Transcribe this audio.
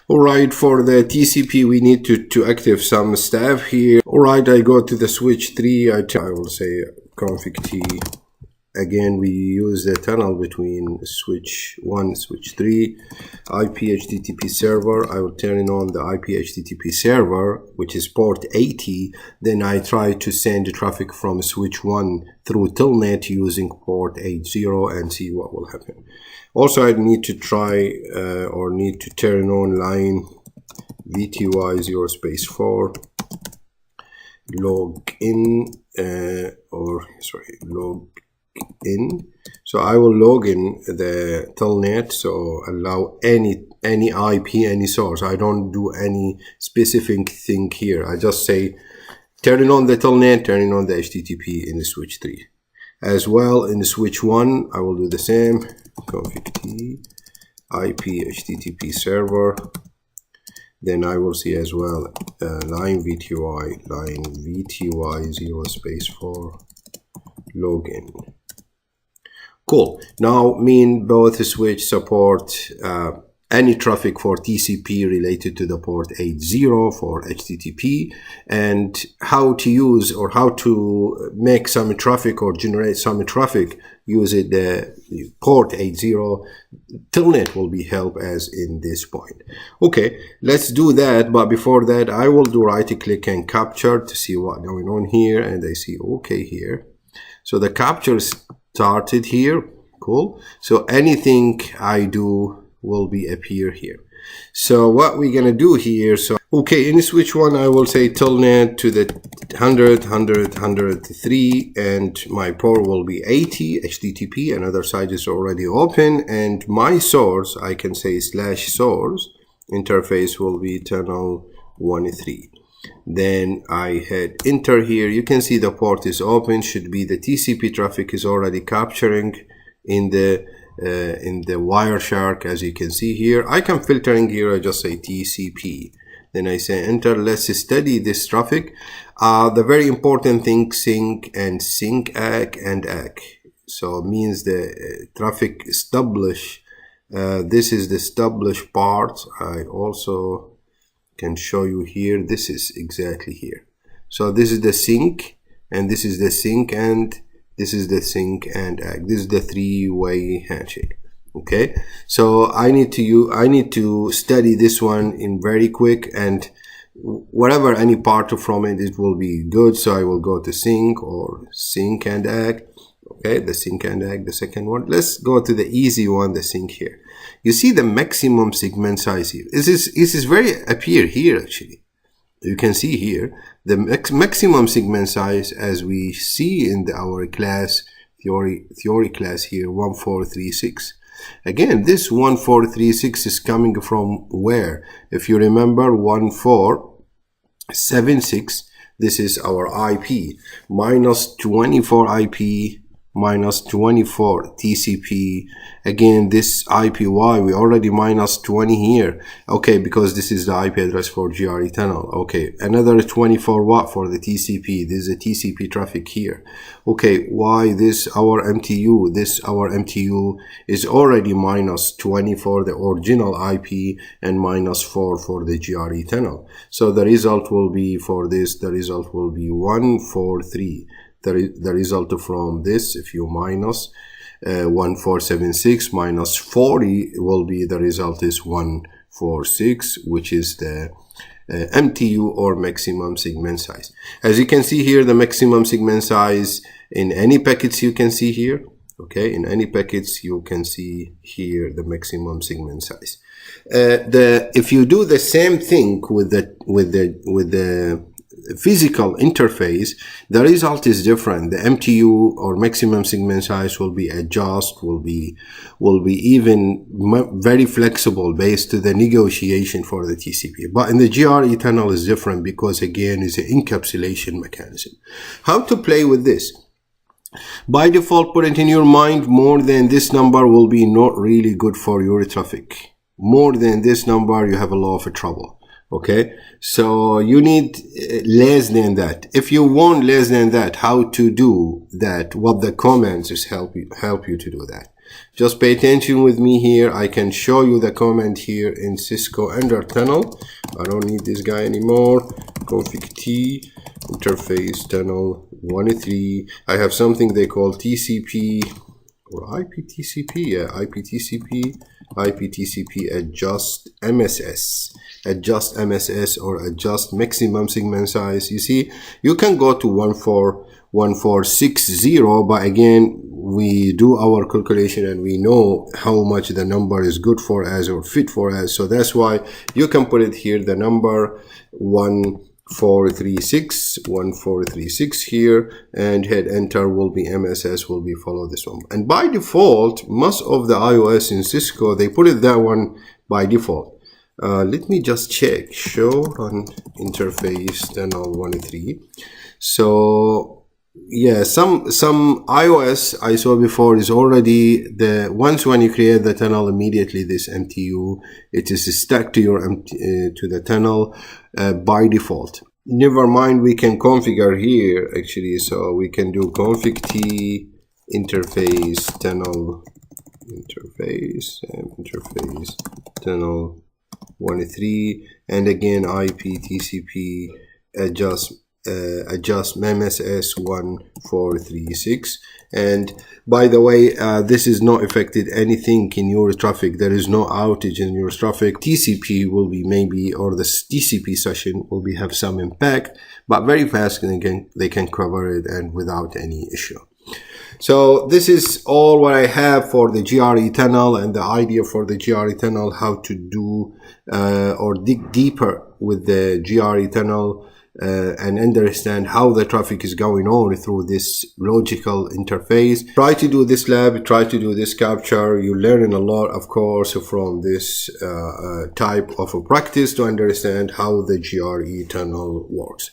Alright, for the TCP we need to active some stuff here. Alright, I go to the switch 3, I will say config T. Again, we use the tunnel between switch 1, switch 3, IP HTTP server. I will turn on the IP HTTP server, which is port 80. Then I try to send the traffic from switch 1 through telnet using port 80 and see what will happen. Also, I need to try need to turn on line VTY 0 space 4 log in log in. So I will log in the telnet, so allow any IP, any source. I don't do any specific thing here. I just say turning on the telnet, turning on the HTTP in the switch 3. As well in the switch 1, I will do the same. Config T IP HTTP server. Then I will see as well line VTY 0 space 4 login. Cool. Now both switch support any traffic for TCP related to the port 80 for HTTP, and how to use or how to make some traffic or generate some traffic using the port 80. Telnet will be help as in this point. Okay, let's do that, but before that I will do right click and capture to see what going on here, and I see okay here. So the capture started here. Cool. So anything I do will be appear here. So what we're gonna do here, so okay, in switch 1 I will say telnet to the 100.100.103, and my port will be 80 HTTP. Another side is already open, and my source I can say /source interface will be tunnel 13. Then I hit enter here. You can see the port is open, should be the TCP traffic is already capturing in the Wireshark, as you can see here. I can filtering here. I just say TCP. Then I say enter. Let's study this traffic. The very important thing, sync and sync ACK and ACK. So means the traffic establish. This is the establish part. I also can show you here. This is exactly here. So this is the sync, and this is the sync, and this is the sync and ACK. This is the three-way handshake. Okay, so I need to study this one in very quick, and whatever any part from it will be good. So I will go to sync or sync and ACK. Okay, the sync and ACK, the second one. Let's go to the easy one, the sync here. You see the maximum segment size here. This is very appear here actually. You can see here the maximum segment size, as we see in our class theory class here, 1436. Again, this 1436 is coming from where? If you remember 1476, this is our IP, minus 24 IP, minus 24 TCP. Again, this IPY, we already minus 20 here. Okay, because this is the IP address for GRE tunnel. Okay, another 24 watt for the TCP. This is a TCP traffic here. Okay, why this our MTU? This our MTU is already minus 20 for the original IP and minus 4 for the GRE tunnel. So the result will be for this, the result will be 143. The result from this, if you minus 1476 minus 40, will be the result is 146, which is the MTU or maximum segment size. As you can see here, the maximum segment size in any packets you can see here. Okay, in any packets you can see here the maximum segment size. If you do the same thing with the physical interface, the result is different. The MTU or maximum segment size will be adjust, will be even very flexible based to the negotiation for the TCP. But in the GRE tunnel is different because again is an encapsulation mechanism. How to play with this? By default, put it in your mind, more than this number will be not really good for your traffic. More than this number, you have a lot of trouble. Okay, so you need less than that. If you want less than that, how to do that? What the commands is help you to do that. Just pay attention with me here. I can show you the comment here in Cisco under tunnel. I don't need this guy anymore. Config T interface tunnel 1.3. I have something they call TCP or IPTCP. Yeah, IPTCP adjust MSS. Adjust MSS or adjust maximum segment size. You see, you can go to 1460, but again, we do our calculation and we know how much the number is good for us or fit for us. So that's why you can put it here, the number 1436 here, and hit enter. Will be MSS, will be follow this one. And by default, most of the iOS in Cisco, they put it that one by default. Let me just check. Show run interface tunnel 1.3. So yeah, some iOS I saw before is already the once when you create the tunnel, immediately this MTU, it is stuck to your to the tunnel by default. Never mind, we can configure here actually. So we can do config T interface tunnel interface tunnel 1.3, and again IP TCP adjust MSS 1436. And by the way, this is not affected anything in your traffic. There is no outage in your traffic. TCP will be maybe, or the TCP session will be have some impact, but very fast they can cover it and without any issue. So this is all what I have for the GRE tunnel and the idea for the GRE tunnel, how to do or dig deeper with the GRE tunnel and understand how the traffic is going on through this logical interface. Try to do this lab, try to do this capture. You learn a lot, of course, from this type of a practice to understand how the GRE tunnel works.